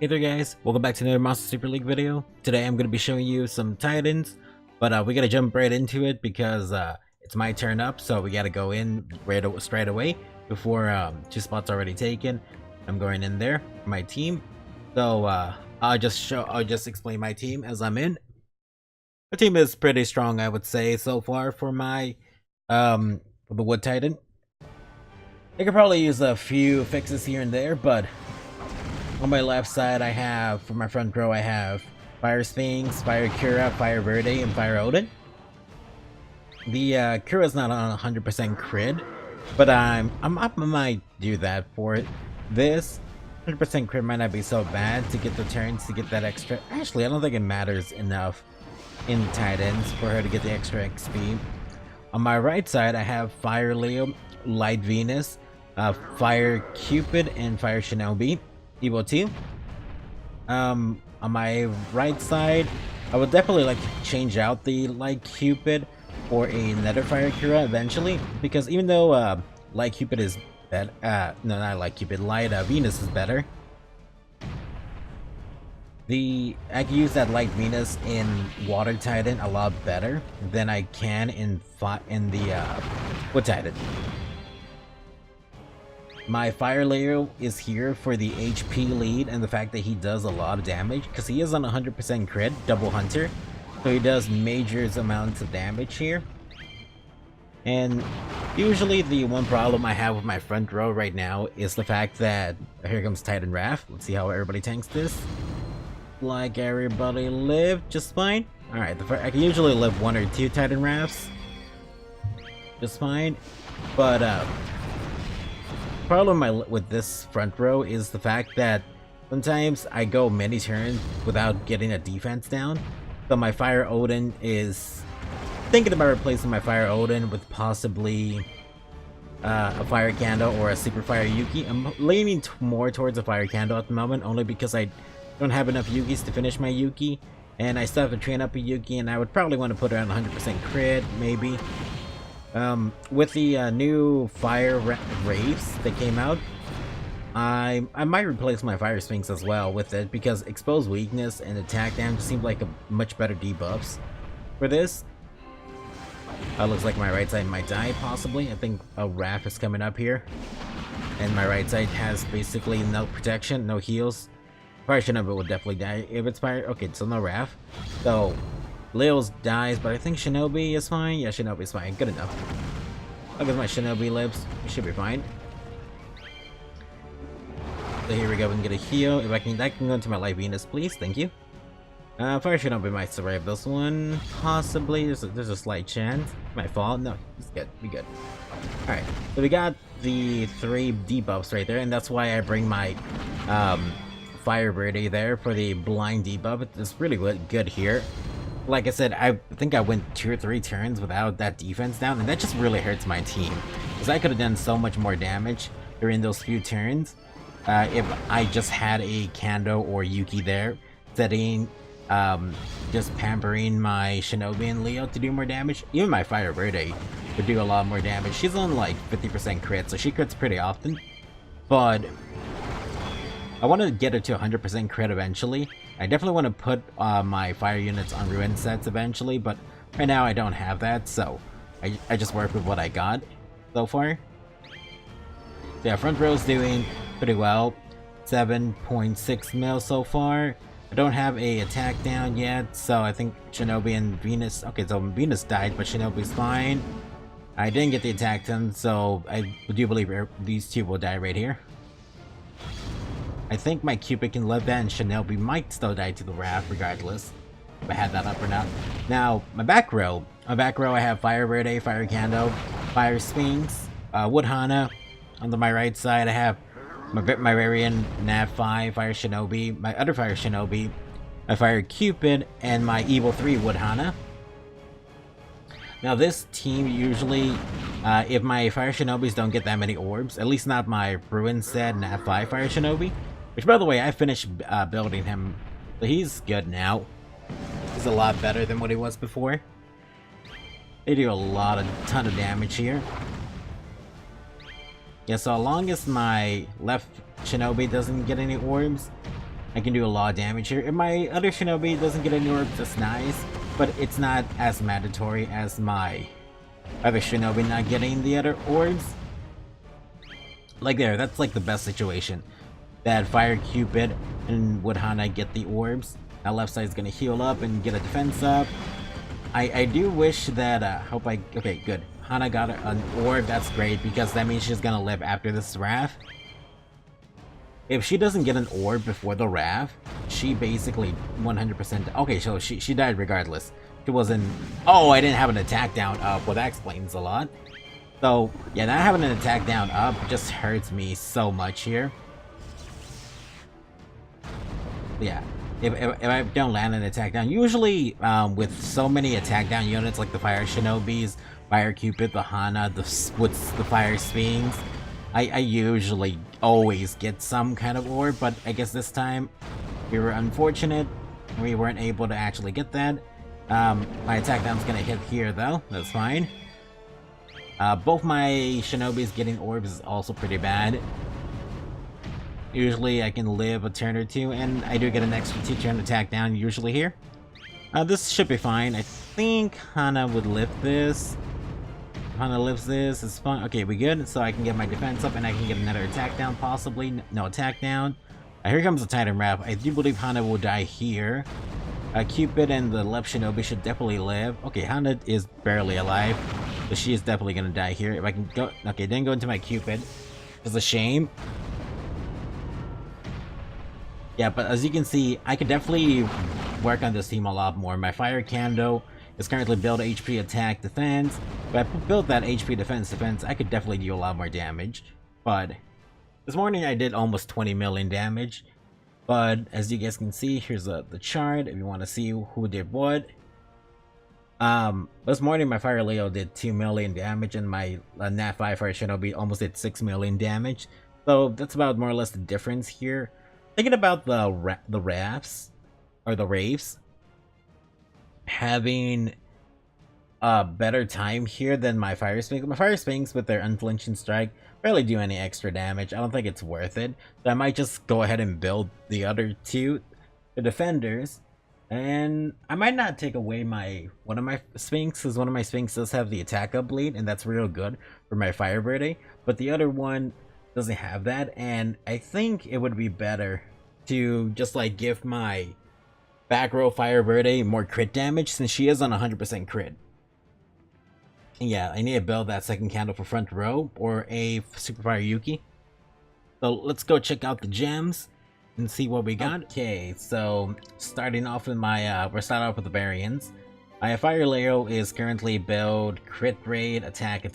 Hey there guys, welcome back to another Monster Super League video. Today I'm going to be showing you some Titans, but we got to jump right into it because it's my turn up, so we got to go in straight away before 2 spots already taken. I'm going in there, my team. So I'll just explain my team as I'm in. My team is pretty strong, I would say, so far for my for the Wood Titan. I could probably use a few fixes here and there, but on my left side, I have, for my front row, I have Fire Sphinx, Fire Cura, Fire Verde, and Fire Odin. The Cura's not on 100% crit, but I might do that for it. This 100% crit might not be so bad to get the turns to get that extra. Actually, I don't think it matters enough in Titans for her to get the extra XP. On my right side, I have Fire Leo, Light Venus, Fire Cupid, and Fire Shinobi. Evo 2. On my right side, I would definitely like to change out the Light Cupid for a Nether Fire Cura eventually, because even though Light Cupid is better, no, not Light Cupid, Light Venus is better. I can use that Light Venus in Water Titan a lot better than I can in the Wood Titan. My Fire Leo is here for the HP lead and the fact that he does a lot of damage, because he is on 100% crit, double hunter, so he does major amounts of damage here. And usually the one problem I have with my front row right now is the fact that here comes Titan Wrath. Let's see how everybody tanks this. Like everybody lived just fine. Alright, I can usually live 1 or 2 Titan Wraths just fine, but problem with this front row is the fact that sometimes I go many turns without getting a defense down. So my Fire Odin is thinking about replacing my Fire Odin with possibly a Fire Candle or a Super Fire Yuki. I'm leaning more towards a Fire Candle at the moment, only because I don't have enough Yukis to finish my Yuki, and I still have to train up a Yuki, and I would probably want to put her on 100% crit, maybe. With the new Fire Wraiths that came out, I might replace my Fire Sphinx as well with it, because Exposed Weakness and Attack Damage seem like a much better debuffs for this. Looks like my right side might die, possibly. I think a Wrath is coming up here, and my right side has basically no protection, no heals. Fire Shinobi would definitely die if it's Fire. Okay, so no Wrath. So Leo's dies, but I think Shinobi is fine. Yeah, Shinobi's fine. Good enough. Look at my Shinobi lives. We should be fine. So here we go. We can get a heal. If I can go into my Light Venus, please. Thank you. Fire Shinobi might survive this one. Possibly. There's a slight chance. Might fall. No, he's good. Be good. Alright. So we got the 3 debuffs right there, and that's why I bring my Fire Verde there for the blind debuff. It's really good here. Like I said, I think I went 2 or 3 turns without that defense down, and that just really hurts my team, because I could have done so much more damage during those few turns if I just had a Kando or Yuki there, setting, just pampering my Shinobi and Leo to do more damage. Even my Fire Verde would do a lot more damage. She's on like 50% crit, so she crits pretty often, but I want to get her to 100% crit eventually. I definitely want to put my fire units on ruin sets eventually, but right now I don't have that, so I just work with what I got so far. So yeah, front row's doing pretty well. 7.6 mil so far. I don't have a attack down yet, so I think Shinobi and Venus... Okay, so Venus died, but Shinobi's fine. I didn't get the attack done, so I do believe these 2 will die right here. I think my Cupid can live that, and Shinobi might still die to the Wrath regardless, if I had that up or not. Now, my back row I have Fire Verde, Fire Kando, Fire Sphinx, Wood Hana. On my right side I have my Varian Nav 5, Fire Shinobi, my other Fire Shinobi, my Fire Cupid, and my Evo 3 Wood Hana. Now this team usually, if my Fire Shinobis don't get that many orbs, at least not my Ruin set Nav 5 Fire Shinobi, which, by the way, I finished building him, so he's good now. He's a lot better than what he was before. They do a ton of damage here. Yeah, so long as my left Shinobi doesn't get any orbs, I can do a lot of damage here. If my other Shinobi doesn't get any orbs, that's nice, but it's not as mandatory as my other Shinobi not getting the other orbs. Like there, that's like the best situation. That Fire Cupid and would Hana get the orbs. That left side is gonna heal up and get a defense up. I do wish that, okay, good. Hana got an orb, that's great, because that means she's gonna live after this Wrath. If she doesn't get an orb before the Wrath, she basically 100%... Okay, so she died regardless. She wasn't... Oh, I didn't have an attack down up. Well, that explains a lot. So, yeah, not having an attack down up just hurts me so much here. Yeah. If I don't land an attack down, usually with so many attack down units like the Fire Shinobis, Fire Cupid, the Hana, the Fire Sphinx, I usually always get some kind of orb, but I guess this time we were unfortunate. We weren't able to actually get that. My attack down's gonna hit here though, that's fine. Both my Shinobis getting orbs is also pretty bad. Usually I can live a turn or two, and I do get an extra 2-turn attack down usually here. This should be fine. I think Hana would lift this. Hana lifts this, it's fine. Okay, we good? So I can get my defense up and I can get another attack down possibly. No attack down. Here comes the Titan Wrath. I do believe Hana will die here. Cupid and the left Shinobi should definitely live. Okay, Hana is barely alive, so she is definitely gonna die here. If I can go... Okay, then go into my Cupid. It's a shame. Yeah, but as you can see, I could definitely work on this team a lot more. My Fire Kando is currently build HP attack defense. If I built that HP defense, I could definitely do a lot more damage. But this morning I did almost 20 million damage. But as you guys can see, here's the chart if you want to see who did what. This morning my Fire Leo did 2 million damage and my Nat 5 Fire Shinobi almost did 6 million damage. So that's about more or less the difference here. Thinking about the Wraiths, or the Wraiths, having a better time here than my Fire Sphinx. My Fire Sphinx with their Unflinching Strike barely do any extra damage. I don't think it's worth it. So I might just go ahead and build the other two, the Defenders, and I might not take away one of my Sphinx, because one of my Sphinx does have the attack up bleed, and that's real good for my Fire Birthday, but the other one doesn't have that, and I think it would be better to just like give my back row Fire Verde more crit damage since she is on 100% crit. And yeah, I need to build that second candle for front row or a Super Fire Yuki. So let's go check out the gems and see what we got. Okay, so starting off with my we're starting off with the variants. My Fire Leo is currently build crit rate attack.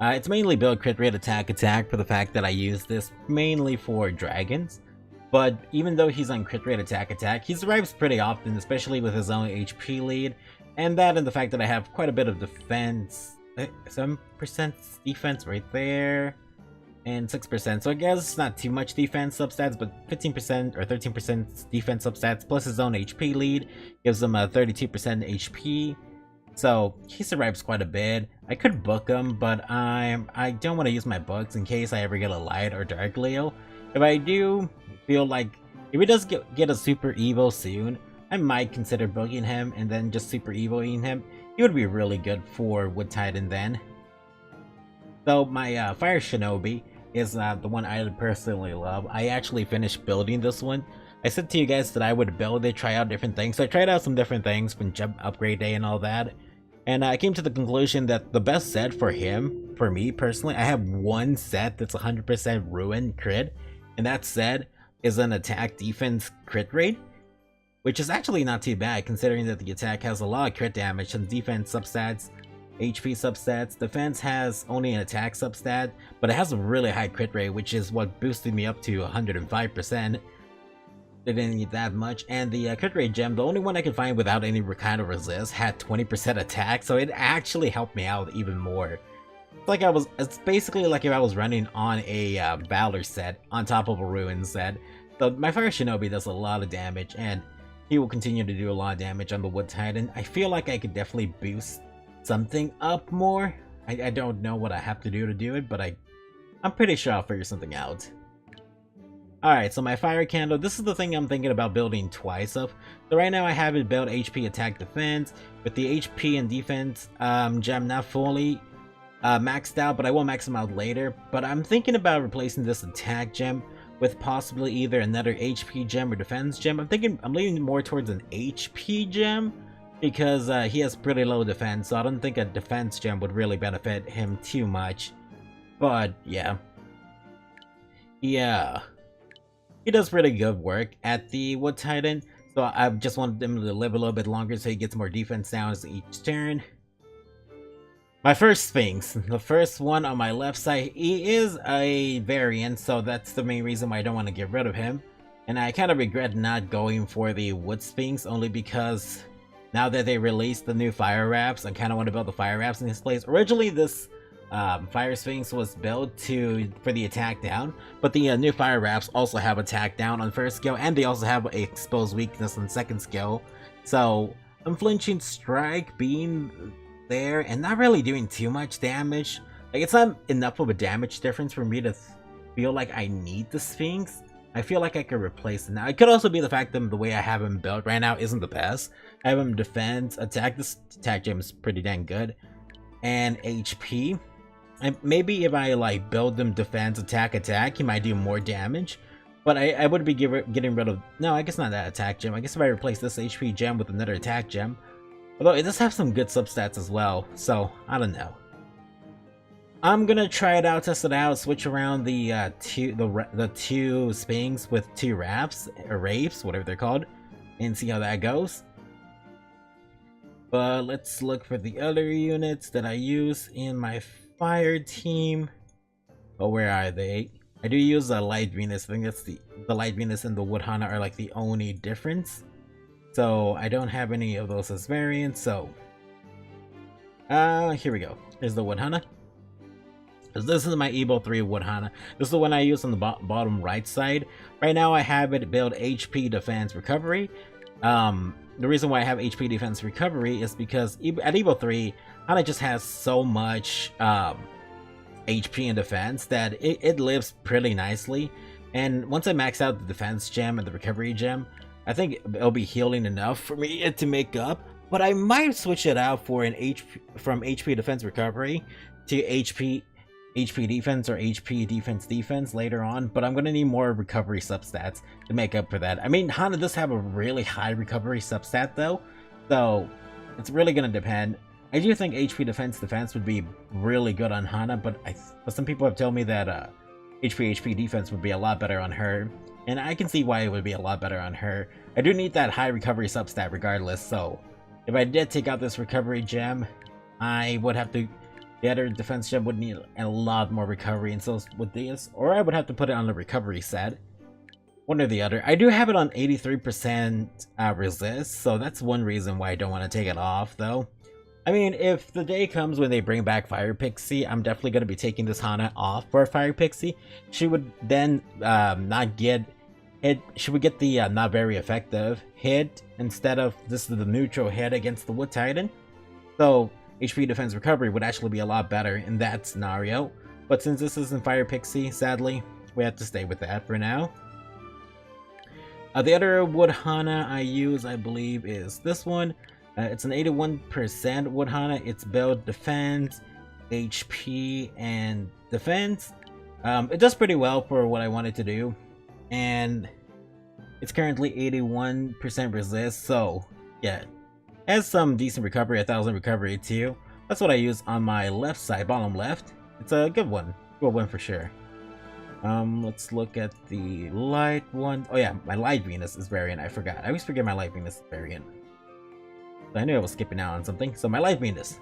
It's mainly build crit rate attack for the fact that I use this mainly for dragons. But even though he's on crit rate attack, he survives pretty often, especially with his own HP lead. And that and the fact that I have quite a bit of defense. 7% defense right there. And 6%. So I guess it's not too much defense substats, but 15% or 13% defense substats plus his own HP lead gives him a 32% HP. So he survives quite a bit. I could book him, but I don't want to use my books in case I ever get a light or dark Leo. If I do feel like if he does get a super evo soon, I might consider booking him and then just super evoing him. He would be really good for Wood Titan then. So my Fire Shinobi is the one I personally love. I actually finished building this one. I said to you guys that I would build it, try out different things. So I tried out some different things from Jump Upgrade Day and all that. And I came to the conclusion that the best set for him, for me personally, I have one set that's 100% Ruin crit. And that set is an attack defense crit rate, which is actually not too bad considering that the attack has a lot of crit damage and defense substats, HP substats. Defense has only an attack substat, but it has a really high crit rate, which is what boosted me up to 105%. Didn't need that much, and the crit rate gem, the only one I could find without any kind of resist, had 20% attack, so it actually helped me out even more. It's basically like if I was running on a Valor set on top of a Ruin set. So my Fire Shinobi does a lot of damage, and he will continue to do a lot of damage on the Wood Titan. I feel like I could definitely boost something up more. I don't know what I have to do it, but I'm pretty sure I'll figure something out. Alright, so my fire candle, this is the thing I'm thinking about building twice of. So right now I have it built HP, attack, defense, with the HP and defense gem not fully maxed out, but I will max them out later. But I'm thinking about replacing this attack gem with possibly either another HP gem or defense gem. I'm leaning more towards an HP gem because he has pretty low defense, so I don't think a defense gem would really benefit him too much. But yeah. Yeah. He does pretty good work at the Wood Titan, so I just wanted him to live a little bit longer so he gets more defense down each turn. My first Sphinx, the first one on my left side, he is a variant, so that's the main reason why I don't want to get rid of him. And I kind of regret not going for the Wood Sphinx, only because now that they released the new Fire Wraps, I kind of want to build the Fire Wraps in his place. Originally, this Fire Sphinx was built for the attack down, but the new Fire Wraps also have attack down on first skill, and they also have a exposed weakness on second skill. So Unflinching Strike being there and not really doing too much damage, like it's not enough of a damage difference for me to feel like I need the Sphinx. I feel like I could replace it now. It could also be the fact that the way I have him built right now isn't the best. I have him defense, attack. This attack gem is pretty dang good, and HP. And maybe if I like build them defense, attack, he might do more damage. But I would be getting rid of, no, I guess not that attack gem. I guess if I replace this HP gem with another attack gem, although it does have some good substats as well, so I don't know. I'm gonna try it out, test it out, switch around the two Sphinx with two Wraps or Wraiths, whatever they're called, and see how that goes. But let's look for the other units that I use in my fire team. Oh, where are they? I do use a Light Venus. I think that's the Light Venus and the Wood Hana are like the only difference. So I don't have any of those as variants. So here we go. Here's the Wood Hana. This is my Evo 3 Wood Hana. This is the one I use on the bottom right side. Right now I have it build HP defense recovery. The reason why I have HP defense recovery is because at Evo 3, Hana just has so much HP and defense that it lives pretty nicely. And once I max out the defense gem and the recovery gem, I think it'll be healing enough for me to make up. But I might switch it out for from HP defense recovery to HP defense or HP defense later on, but I'm gonna need more recovery substats to make up for that. I mean, Hana does have a really high recovery substat though, so it's really gonna depend. I do think HP defense would be really good on Hana, but some people have told me that HP defense would be a lot better on her, and I can see why it would be a lot better on her. I do need that high recovery substat regardless, so if I did take out this recovery gem, I would have to. The other defense gem would need a lot more recovery, and so would this, or I would have to put it on the recovery set. One or the other. I do have it on 83% resist, so that's one reason why I don't want to take it off, though. I mean, if the day comes when they bring back Fire Pixie, I'm definitely going to be taking this Hana off for Fire Pixie. She would then not get hit. She would get the not very effective hit instead of this is the neutral hit against the Wood Titan. So HP defense recovery would actually be a lot better in that scenario, but since this isn't Fire Pixie, sadly, we have to stay with that for now. The other Wood Hana I use, I believe, is this one. It's an 81% Wood Hana. It's build defense, HP, and defense. It does pretty well for what I wanted to do, and it's currently 81% resist, so yeah. Has some decent recovery, 1000 recovery too. That's what I use on my left side, bottom left. It's a good one for sure. Let's look at the light one. Oh yeah, my Light Venus is variant. I forgot. I always forget my Light Venus is variant. I knew I was skipping out on something. So my Light Venus.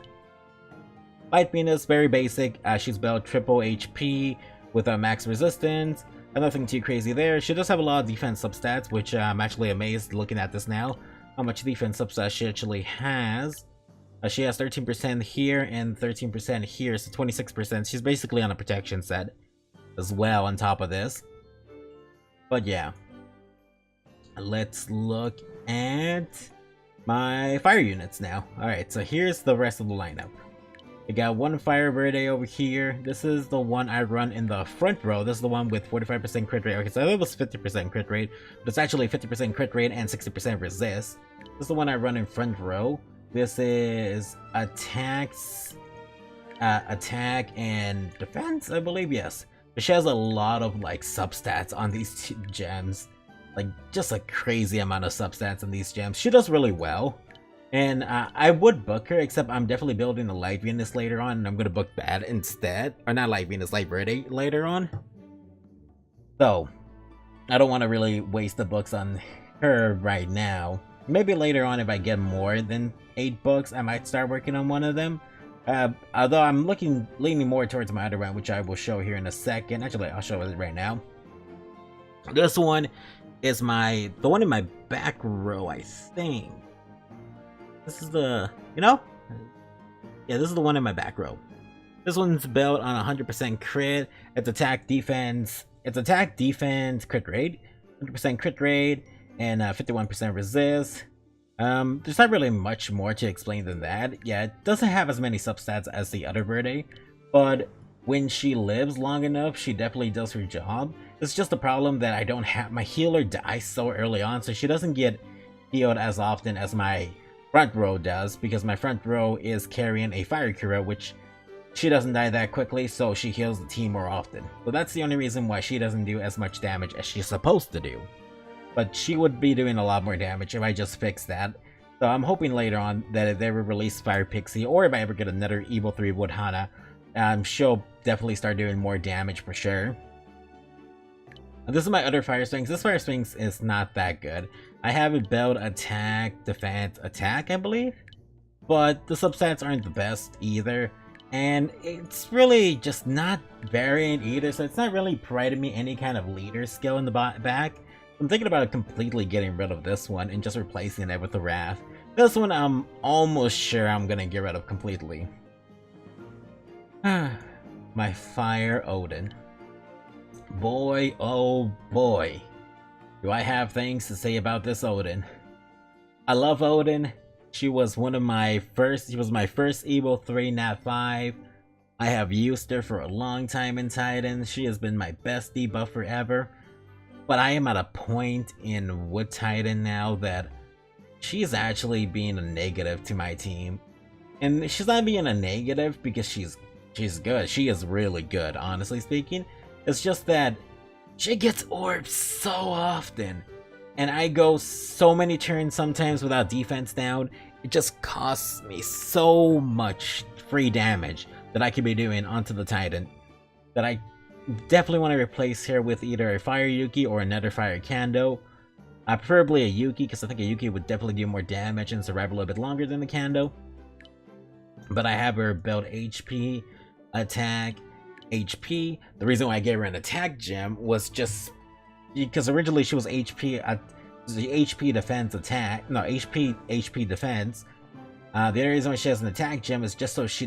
Light Venus, very basic. She's built triple HP with a max resistance. Nothing too crazy there. She does have a lot of defense substats, which I'm actually amazed looking at this now. How much defense substats she actually has. She has 13% here and 13% here, so 26%. She's basically on a protection set as well on top of this. But yeah. Let's look at my fire units now. Alright, so here's the rest of the lineup. We got one Fire Verde over here. This is the one I run in the front row. This is the one with 45% crit rate. Okay, so it was 50% crit rate, but it's actually 50% crit rate and 60% resist. This is the one I run in front row. This is attacks, attack and defense, I believe. Yes, but she has a lot of like substats on these two gems, like just a crazy amount of substats on these gems. She does really well. And I would book her, except I'm definitely building a Light Venus later on, and I'm gonna book that instead. Or not Light Venus, Light Verde later on. So, I don't want to really waste the books on her right now. Maybe later on, if I get more than 8 books, I might start working on one of them. Although I'm leaning more towards my other one, which I will show here in a second. Actually, I'll show it right now. This one is the one in my back row, I think. This is the, yeah, this is the one in my back row. This one's built on 100% crit. It's attack defense crit rate, 100% crit rate, and 51% resist. There's not really much more to explain than that. Yeah, it doesn't have as many substats as the other Verde, but when she lives long enough, she definitely does her job. It's just the problem that I don't have, my healer dies so early on, so she doesn't get healed as often as my front row does, because my front row is carrying a fire cura, which she doesn't die that quickly, so she heals the team more often. So that's the only reason why she doesn't do as much damage as she's supposed to do. But she would be doing a lot more damage if I just fix that. So I'm hoping later on that if they ever release Fire Pixie, or if I ever get another Evil 3 Wood Hana, she'll definitely start doing more damage for sure. This is my other Fire Sphinx. This Fire Sphinx is not that good. I have it built attack, defense, attack, I believe. But the substats aren't the best either. And it's really just not varying either, so it's not really providing me any kind of leader skill in the back. I'm thinking about completely getting rid of this one and just replacing it with the Wrath. This one I'm almost sure I'm gonna get rid of completely. My Fire Odin. Boy, oh boy, do I have things to say about this Odin. I love Odin. She was my first Evil 3 Nat 5. I have used her for a long time in Titan. She has been my best debuffer ever. But I am at a point in Wood Titan now that she's actually being a negative to my team. And she's not being a negative because she's good. She is really good, honestly speaking. It's just that she gets orbs so often. And I go so many turns sometimes without defense down. It just costs me so much free damage that I could be doing onto the Titan that I definitely want to replace her with either a Fire Yuki or another Fire Kando. Preferably a Yuki, because I think a Yuki would definitely do more damage and survive a little bit longer than the Kando. But I have her build HP, attack, HP. The reason why I gave her an attack gem was just because originally she was HP, the HP defense attack. No, HP defense. The only reason why she has an attack gem is just so she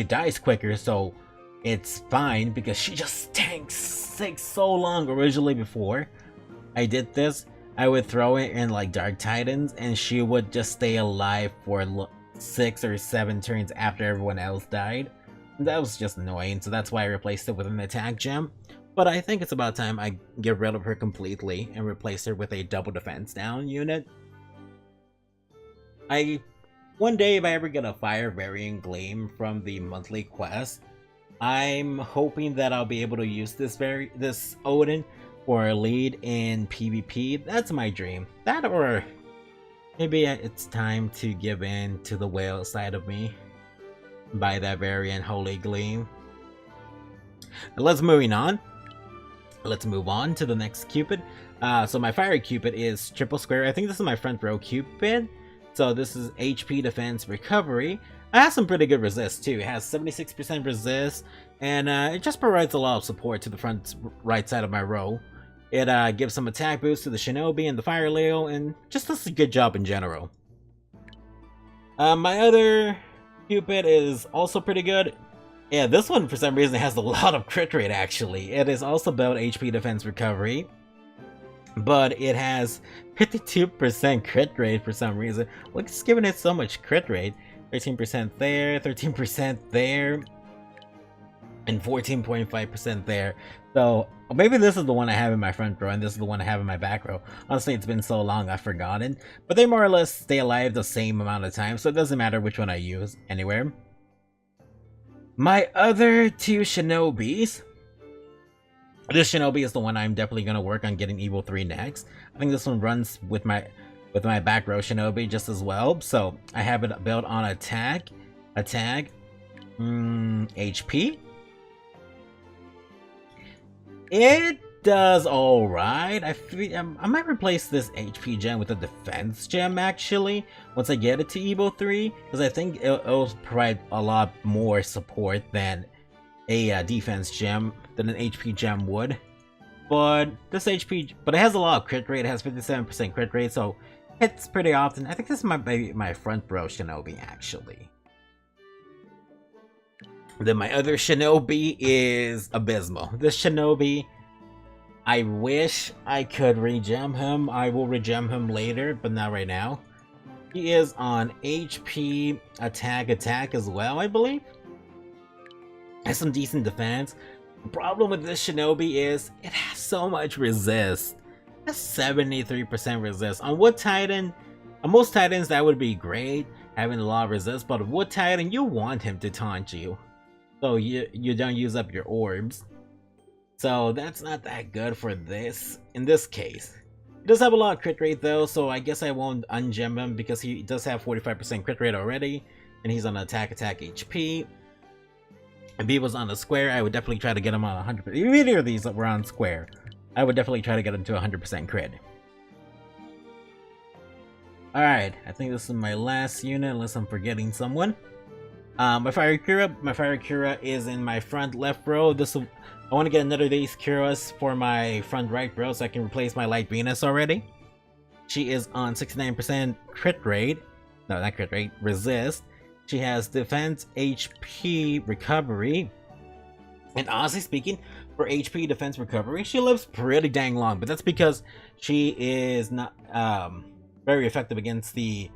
dies quicker. So it's fine because she just tanks so long originally before I did this. I would throw it in like Dark Titans and she would just stay alive for 6 or 7 turns after everyone else died. That was just annoying, so that's why I replaced it with an attack gem. But I think it's about time I get rid of her completely and replace her with a double defense down unit. One day if I ever get a Fire Variant Gleam from the monthly quest, I'm hoping that I'll be able to use this Odin for a lead in PvP. That's my dream. That, or maybe it's time to give in to the whale side of me. By that variant Holy Gleam. Let's move on to the next Cupid. So my Fire Cupid is triple square. I think this is my front row Cupid. So this is HP defense recovery. It has some pretty good resist too. It has 76% resist, and it just provides a lot of support to the front right side of my row. It gives some attack boost to the Shinobi and the Fire Leo, and just does a good job in general. My other Cupid is also pretty good. Yeah, this one for some reason has a lot of crit rate actually. It is also built HP defense recovery, but it has 52% crit rate for some reason. What's giving it so much crit rate? 13% there, 13% there, and 14.5% there. So maybe this is the one I have in my front row and this is the one I have in my back row. Honestly, it's been so long I've forgotten, but they more or less stay alive the same amount of time, so it doesn't matter which one I use anywhere. My other two Shinobis. This Shinobi is the one I'm definitely gonna work on getting Evo 3 next. I think this one runs with my back row Shinobi just as well. So I have it built on attack, HP. It does alright. I might replace this HP gem with a defense gem actually once I get it to Evo 3, because I think it'll provide a lot more support than a defense gem than an HP gem would. But this HP, but it has a lot of crit rate. It has 57% crit rate, so hits pretty often. I think this might be my front row Shinobi actually. Then my other Shinobi is abysmal. This Shinobi, I wish I could regem him. I will regem him later, but not right now. He is on HP, attack as well, I believe. Has some decent defense. The problem with this Shinobi is it has so much resist. It has 73% resist. On Wood Titan, on most Titans that would be great, having a lot of resist, but Wood Titan, you want him to taunt you, so you don't use up your orbs. So that's not that good for this, in this case. He does have a lot of crit rate though, so I guess I won't ungem him because he does have 45% crit rate already, and he's on attack HP. If he was on the square, I would definitely try to get him on 100%. If either of these were on square, I would definitely try to get him to 100% crit. Alright, I think this is my last unit, unless I'm forgetting someone. My Fire Cura is in my front left row. I want to get another of these Curas for my front right row so I can replace my Light Venus already. She is on 69% crit rate. No, not crit rate, resist. She has defense, HP, recovery. And honestly speaking, for HP, defense, recovery, she lives pretty dang long. But that's because she is not very effective against the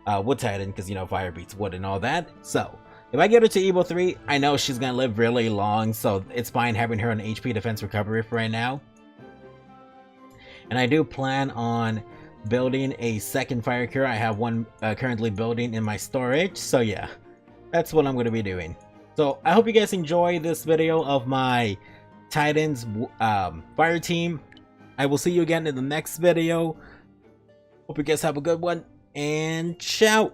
Wood Titan, because, you know, fire beats wood and all that. So if I get her to Evo 3, I know she's gonna live really long, so it's fine having her on HP, defense, recovery for right now. And I do plan on building a second Fire Cure. I have one currently building in my storage, so yeah, that's what I'm going to be doing. So I hope you guys enjoy this video of my Titans fire team. I will see you again in the next video. Hope you guys have a good one, and ciao!